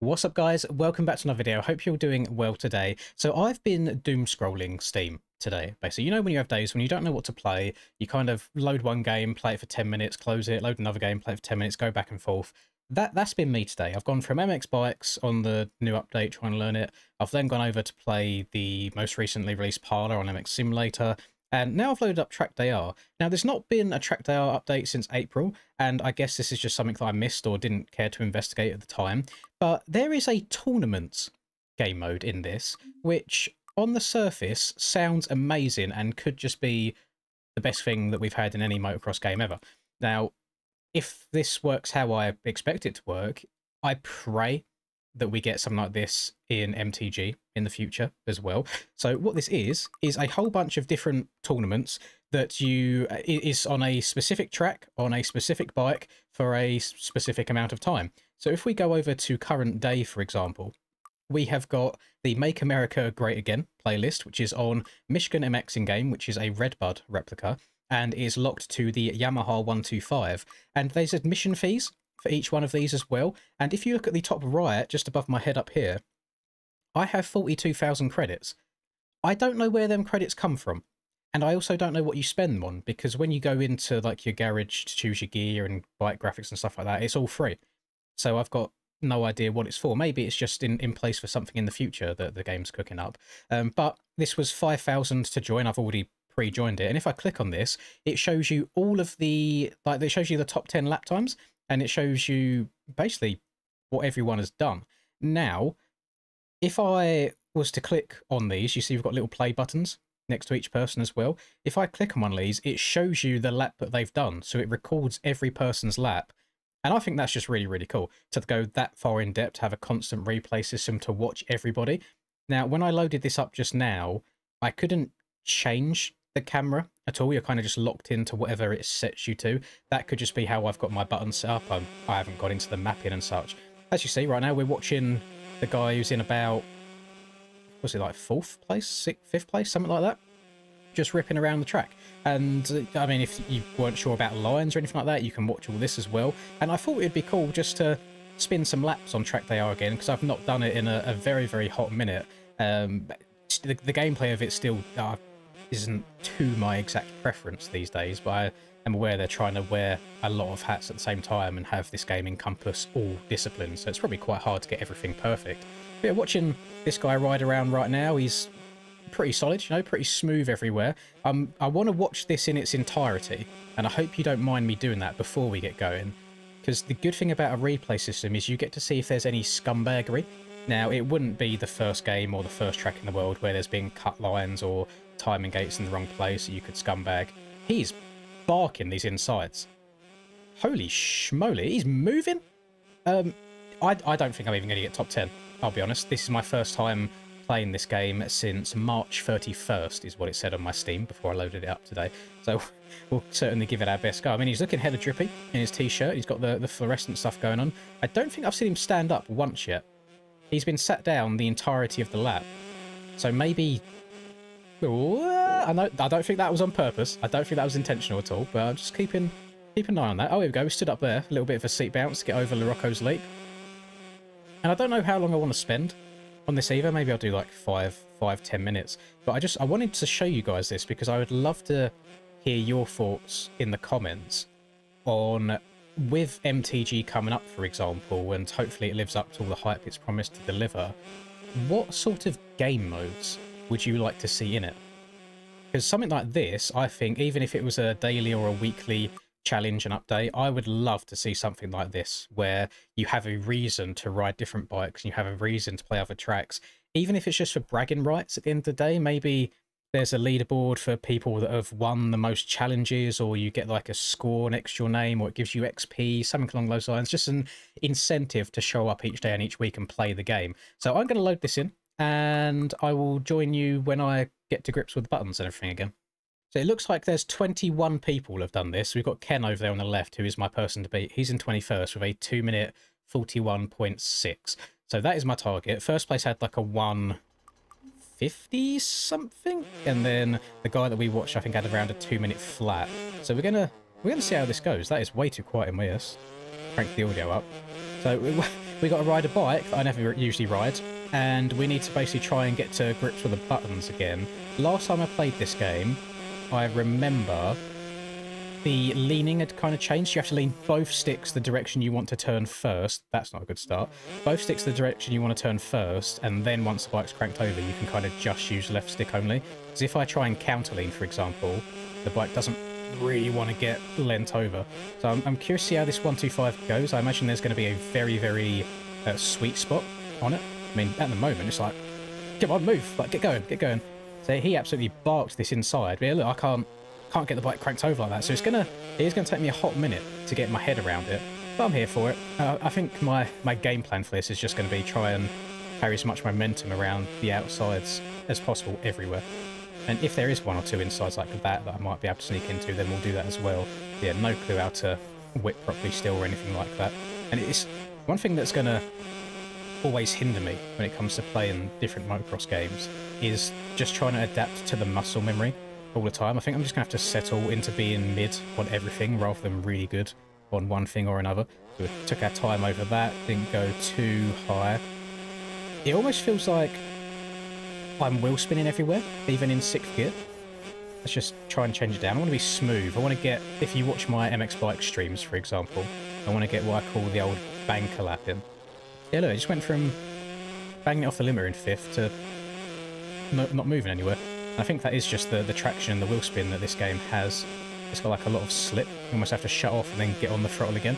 What's up, guys? Welcome back to another video. Hope you're doing well today. So I've been doom scrolling Steam today, basically. You know, when you have days when you don't know what to play, you kind of load one game, play it for 10 minutes, close it, load another game, play it for 10 minutes, go back and forth. That's been me today. I've gone from MX Bikes on the new update, trying to learn it. I've then gone over to play the most recently released Parlour on MX Simulator. And now I've loaded up Track Day R. Now, there's not been a Track Day R update since April, and I guess this is just something that I missed or didn't care to investigate at the time. But there is a tournament game mode in this, which on the surface sounds amazing and could just be the best thing that we've had in any motocross game ever. Now, if this works how I expect it to work, I pray that we get something like this in MTG in the future as well. So what this is a whole bunch of different tournaments that is on a specific track, on a specific bike, for a specific amount of time. So if we go over to current day, for example, we have got the Make America Great Again playlist, which is on Michigan MX in game, which is a Redbud replica, and is locked to the Yamaha 125. And there's admission fees for each one of these as well. And if you look at the top right, just above my head up here, I have 42,000 credits. I don't know where them credits come from. And I also don't know what you spend them on, because when you go into like your garage to choose your gear and bike graphics and stuff like that, it's all free. So I've got no idea what it's for. Maybe it's just in place for something in the future that the game's cooking up. But this was 5,000 to join. I've already pre-joined it. And if I click on this, it shows you all of the, like, it shows you the top 10 lap times, and it shows you basically what everyone has done. Now, if I was to click on these, you see we've got little play buttons next to each person as well. If I click on one of these, it shows you the lap that they've done. So it records every person's lap. And I think that's just really, really cool to go that far in depth, have a constant replay system to watch everybody. Now, when I loaded this up just now, I couldn't change the camera at all. You're kind of just locked into whatever it sets you to. That could just be how I've got my buttons set up. I haven't got into the mapping and such. As you see right now, we're watching the guy who's in about, was it like 4th place, 5th place, something like that, just ripping around the track. And I mean, if you weren't sure about lines or anything like that, you can watch all this as well. And I thought it'd be cool just to spin some laps on Track Day R again, because I've not done it in a very, very hot minute. The gameplay of it still isn't to my exact preference these days, but I am aware they're trying to wear a lot of hats at the same time and have this game encompass all disciplines, so it's probably quite hard to get everything perfect. But yeah, watching this guy ride around right now, he's pretty solid, you know, pretty smooth everywhere. I want to watch this in its entirety, and I hope you don't mind me doing that before we get going, because the good thing about a replay system is you get to see if there's any scumbaggery. Now, it wouldn't be the first game or the first track in the world where there's been cut lines or timing gates in the wrong place so you could scumbag. He's barking these insides. Holy schmoly, he's moving? I don't think I'm even going to get top 10, I'll be honest. This is my first time playing this game since March 31st, is what it said on my Steam before I loaded it up today. So we'll certainly give it our best go. I mean, he's looking hella drippy in his t-shirt. He's got the fluorescent stuff going on. I don't think I've seen him stand up once yet. He's been sat down the entirety of the lap. So maybe... I don't think that was on purpose. I don't think that was intentional at all, but I'm just keep an eye on that. Oh, here we go. We stood up there. A little bit of a seat bounce to get over Larocco's Leap. And I don't know how long I want to spend on this either. Maybe I'll do like 5-10 minutes. But I wanted to show you guys this because I would love to hear your thoughts in the comments on, with MTG coming up, for example, and hopefully it lives up to all the hype it's promised to deliver, what sort of game modes would you like to see in it? Because something like this, I think, even if it was a daily or a weekly challenge and update, I would love to see something like this, where you have a reason to ride different bikes and you have a reason to play other tracks, even if it's just for bragging rights at the end of the day. Maybe there's a leaderboard for people that have won the most challenges, or you get like a score next to your name, or it gives you XP, something along those lines. Just an incentive to show up each day and each week and play the game. So I'm going to load this in, and I will join you when I get to grips with the buttons and everything again. So it looks like there's 21 people have done this. We've got Ken over there on the left, who is my person to beat. He's in 21st with a 2-minute 41.6. So that is my target. First place had like a 150 something, and then the guy that we watched, I think, had around a 2-minute flat. So we're gonna see how this goes. That is way too quiet in my ears. Crank the audio up. So we got to ride a bike that I never usually ride, and we need to basically try and get to grips with the buttons again. Last time I played this game, I remember the leaning had kind of changed. You have to lean both sticks the direction you want to turn first. That's not a good start. Both sticks the direction you want to turn first, and then once the bike's cranked over, you can kind of just use left stick only. Because if I try and counter lean, for example, the bike doesn't really want to get leant over. So I'm curious to see how this 125 goes. I imagine there's going to be a very, very sweet spot on it. I mean, at the moment, it's like, come on, move, like, get going, get going. So he absolutely barked this inside. But yeah, look, I can't get the bike cranked over like that. So it is gonna take me a hot minute to get my head around it. But I'm here for it. I think my game plan for this is just going to be try and carry as much momentum around the outsides as possible everywhere. And if there is one or two insides like that I might be able to sneak into, then we'll do that as well. Yeah, no clue how to whip properly still or anything like that. And it's one thing that's going to always hinder me when it comes to playing different motocross games is just trying to adapt to the muscle memory all the time. I think I'm just going to have to settle into being mid on everything rather than really good on one thing or another. We took our time over that, didn't go too high. It almost feels like I'm wheel spinning everywhere, even in 6th gear. Let's just try and change it down. I want to be smooth. I want to get, if you watch my MX bike streams, for example, I want to get what I call the old banker lap in. Yeah, look, it just went from banging it off the limiter in 5th to not moving anywhere. And I think that is just the traction and the wheel spin that this game has. It's got like a lot of slip. You almost have to shut off and then get on the throttle again.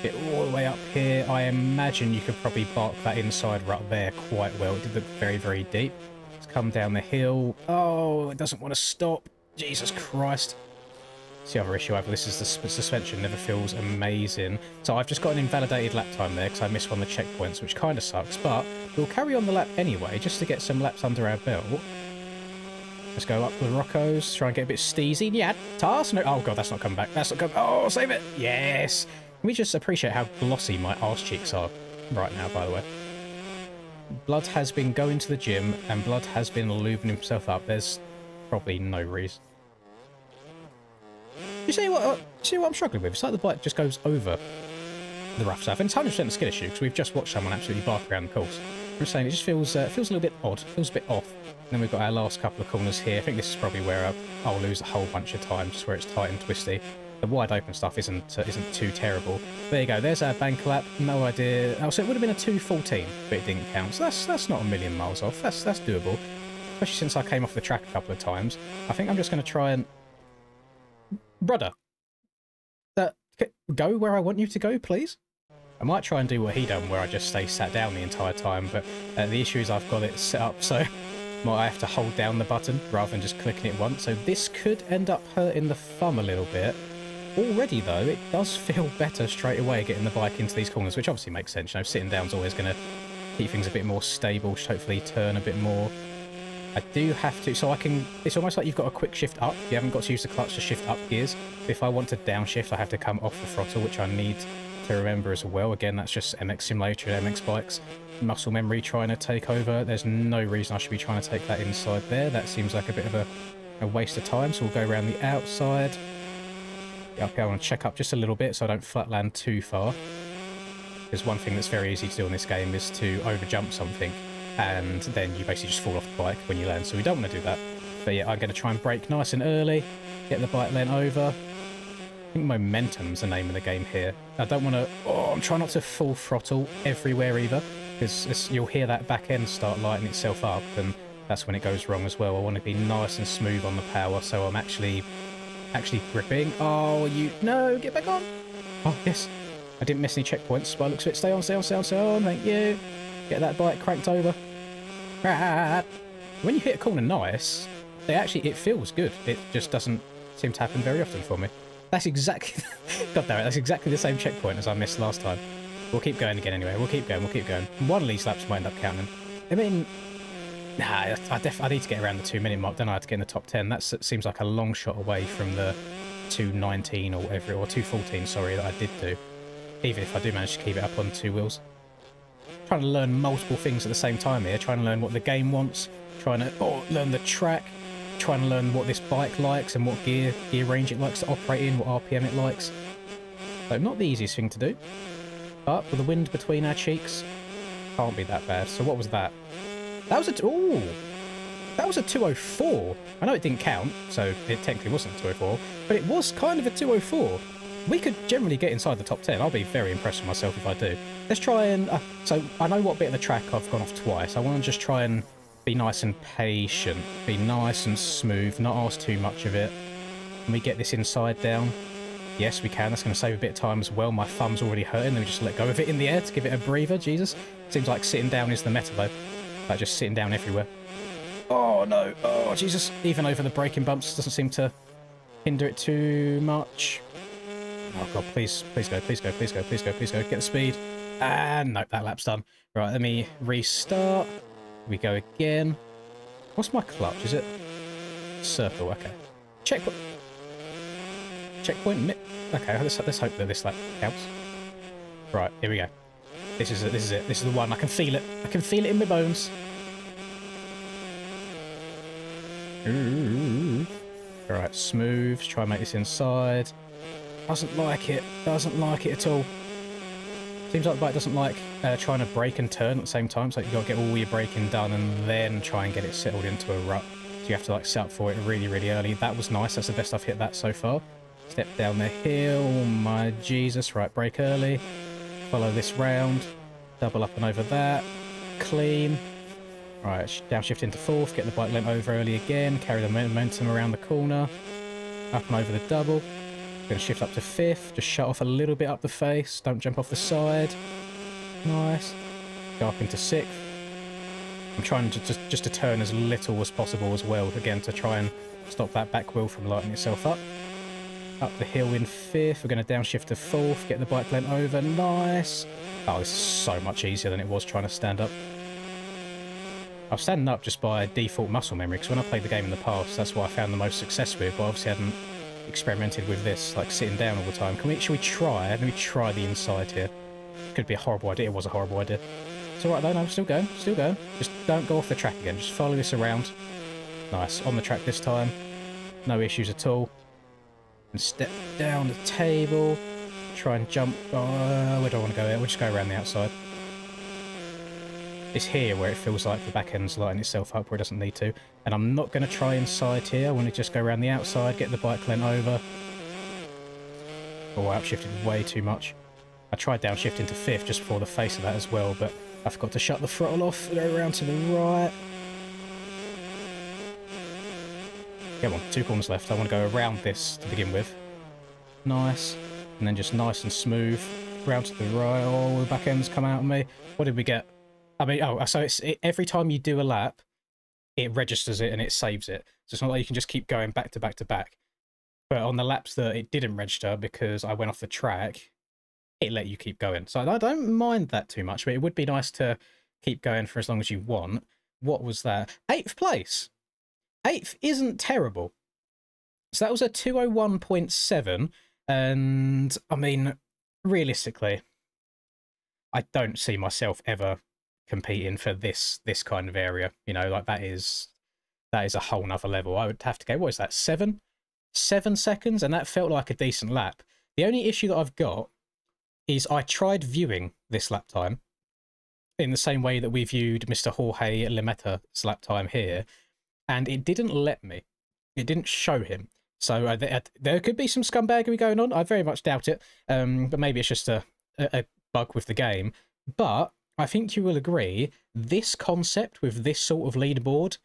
Get all the way up here. I imagine you could probably bark that inside right there quite well. It did look very, very deep. Let's come down the hill. Oh, it doesn't want to stop. Jesus Christ. It's the other issue I have. This is the suspension never feels amazing. So I've just got an invalidated lap time there because I missed one of the checkpoints, which kind of sucks. But we'll carry on the lap anyway, just to get some laps under our belt. Let's go up the Roccos, try and get a bit steezy. Yeah, task. No, oh god, that's not coming back. That's not coming. Oh, save it. Yes. Can we just appreciate how glossy my arse cheeks are right now, by the way? Blood has been going to the gym, and Blood has been lubing himself up. There's probably no reason. You see what I'm struggling with? It's like the bike just goes over the rough stuff, and it's 100% a skill issue because we've just watched someone absolutely bark around the course. I'm saying it just feels a little bit odd, feels a bit off. And then we've got our last couple of corners here. I think this is probably where I'll lose a whole bunch of time, just where it's tight and twisty. The wide open stuff isn't too terrible. There you go. There's our bank lap. No idea. Oh, so it would have been a 2:14, but it didn't count. So that's not a million miles off. That's doable. Especially since I came off the track a couple of times. I think I'm just going to try and brother, go where I want you to go, please. I might try and do what he done, where I just stay sat down the entire time. But the issue is I've got it set up so. I have to hold down the button rather than just clicking it once, so this could end up hurting the thumb a little bit. Already though, it does feel better straight away getting the bike into these corners, which obviously makes sense. You know, sitting down's always going to keep things a bit more stable, hopefully turn a bit more. I do have to, so I can, it's almost like you've got a quick shift up. You haven't got to use the clutch to shift up gears. If I want to downshift, I have to come off the throttle, which I need to remember as well. Again, that's just MX Simulator and MX bikes. Muscle memory trying to take over. There's no reason I should be trying to take that inside there. That seems like a bit of a waste of time, so we'll go around the outside. Okay, I want to check up just a little bit so I don't flatland too far. Because one thing that's very easy to do in this game is to overjump something, and then you basically just fall off the bike when you land, so we don't want to do that. But yeah, I'm going to try and brake nice and early, get the bike leant over. I think momentum's the name of the game here. I don't want to... Oh, I'm trying not to full throttle everywhere either, because you'll hear that back end start lighting itself up, and that's when it goes wrong as well. I want to be nice and smooth on the power, so I'm actually gripping. Oh, no, get back on. Oh, yes. I didn't miss any checkpoints, but it looks of it. Stay on, stay on, stay on, stay on. Thank you. Get that bike cranked over. When you hit a corner nice, it feels good. It just doesn't seem to happen very often for me. That's exactly... God damn it, that's exactly the same checkpoint as I missed last time. We'll keep going again anyway. We'll keep going, we'll keep going. One of these laps might end up counting. I mean... Nah, I need to get around the 2-minute mark, don't I, to get in the top 10. That seems like a long shot away from the 2:19 or whatever, or 2:14, sorry, that I did do. Even if I do manage to keep it up on 2 wheels. Trying to learn multiple things at the same time here. Trying to learn what the game wants. Trying to learn the track. Trying to learn what this bike likes and what gear range it likes to operate in, what RPM it likes. So not the easiest thing to do. but with the wind between our cheeks, can't be that bad. So what was that? That was a... Ooh! That was a 204. I know it didn't count, so it technically wasn't a 204, but it was kind of a 204. We could generally get inside the top 10. I'll be very impressed with myself if I do. Let's try and... so I know what bit of the track I've gone off twice. I want to just try and be nice and patient. Be nice and smooth, not ask too much of it. Can we get this inside down? Yes, we can. That's going to save a bit of time as well. My thumb's already hurting. Let me just let go of it in the air to give it a breather. Jesus. Seems like sitting down is the meta, though. Like just sitting down everywhere. Oh, no. Oh, Jesus. Even over the braking bumps doesn't seem to hinder it too much. Oh, God. Please. Please go. Please go. Please go. Please go. Please go. Get the speed. And nope, that lap's done. Right, let me restart. We go again. What's my clutch? Is it circle? Okay. Checkpoint. Checkpoint. Okay, let's hope that this lap counts. Right, here we go. This is it. This is it. This is the one. I can feel it. I can feel it in my bones. Alright, smooth. Try and make this inside. Doesn't like it. Doesn't like it at all. Seems like the bike doesn't like trying to brake and turn at the same time, so you've got to get all your braking done and then try and get it settled into a rut. So you have to like set up for it really, really early. That was nice. That's the best I've hit that so far. Step down the hill. Oh my Jesus. Right, brake early. Follow this round. Double up and over that. Clean. Right, downshift into fourth. Get the bike lent over early again. Carry the momentum around the corner. Up and over the double. Going to shift up to fifth. Just shut off a little bit up the face. Don't jump off the side. Nice. Go up into sixth. I'm trying to just to turn as little as possible as well. Again, to try and stop that back wheel from lighting itself up. Up the hill in fifth. We're going to downshift to fourth. Get the bike lent over. Nice. Oh, this is so much easier than it was trying to stand up. I was standing up just by default muscle memory, because when I played the game in the past, that's what I found the most success with, but obviously I hadn't experimented with this, like sitting down all the time. Should we try? Let me try the inside here. Could be a horrible idea. It was a horrible idea. It's alright though, no, still going, still going. Just don't go off the track again, just follow this around. Nice, on the track this time. No issues at all. And step down the table. Try and jump. Oh, where do I want to go here? We'll just go around the outside. It's here where it feels like the back end's lighting itself up where it doesn't need to. And I'm not going to try inside here. I want to just go around the outside, get the bike lent over. Oh, I upshifted way too much. I tried downshifting to fifth just before the face of that as well, but I forgot to shut the throttle off. Go around to the right. Come on, 2 corners left. I want to go around this to begin with. Nice. And then just nice and smooth. Round to the right. Oh, the back end's come out of me. What did we get? I mean, oh, so every time you do a lap, it registers it and it saves it. So it's not like you can just keep going back to back to back. But on the laps that it didn't register because I went off the track, it let you keep going. So I don't mind that too much, but it would be nice to keep going for as long as you want. What was that? 8th place. 8th isn't terrible. So that was a 201.7. And I mean, realistically, I don't see myself ever competing for this kind of area. You know, like that is a whole nother level. I would have to go, what is that, 7 seconds? And that felt like a decent lap. The only issue that I've got is I tried viewing this lap time in the same way that we viewed Mr. Jorge Lemaitra's lap time here, and it didn't let me. It didn't show him. So there could be some scumbaggery going on. I very much doubt it. But maybe it's just a bug with the game. But I think you will agree, this concept with this sort of leaderboard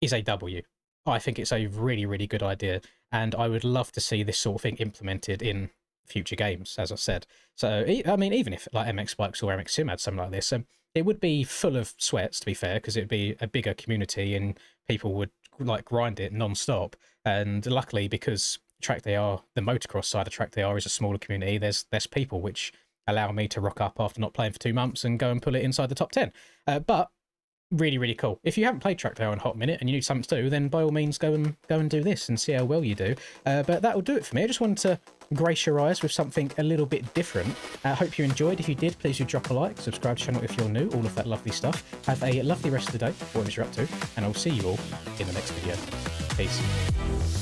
is a W. I think it's a really, really good idea. And I would love to see this sort of thing implemented in future games, as I said. So, I mean, even if like MX Bikes or MX Sim had something like this, it would be full of sweats, to be fair, because it'd be a bigger community and people would like grind it non-stop. And luckily, because Track They Are, the motocross side of Track They Are is a smaller community, there's people which allow me to rock up after not playing for 2 months and go and pull it inside the top 10. But really, really cool. If you haven't played Track They Are in a hot minute and you need something to do, then by all means go and do this and see how well you do. But that will do it for me. I just wanted to grace your eyes with something a little bit different. I hope you enjoyed. If you did, please do drop a like, subscribe to the channel if you're new, all of that lovely stuff. Have a lovely rest of the day, whatever you're up to, and I'll see you all in the next video. Peace.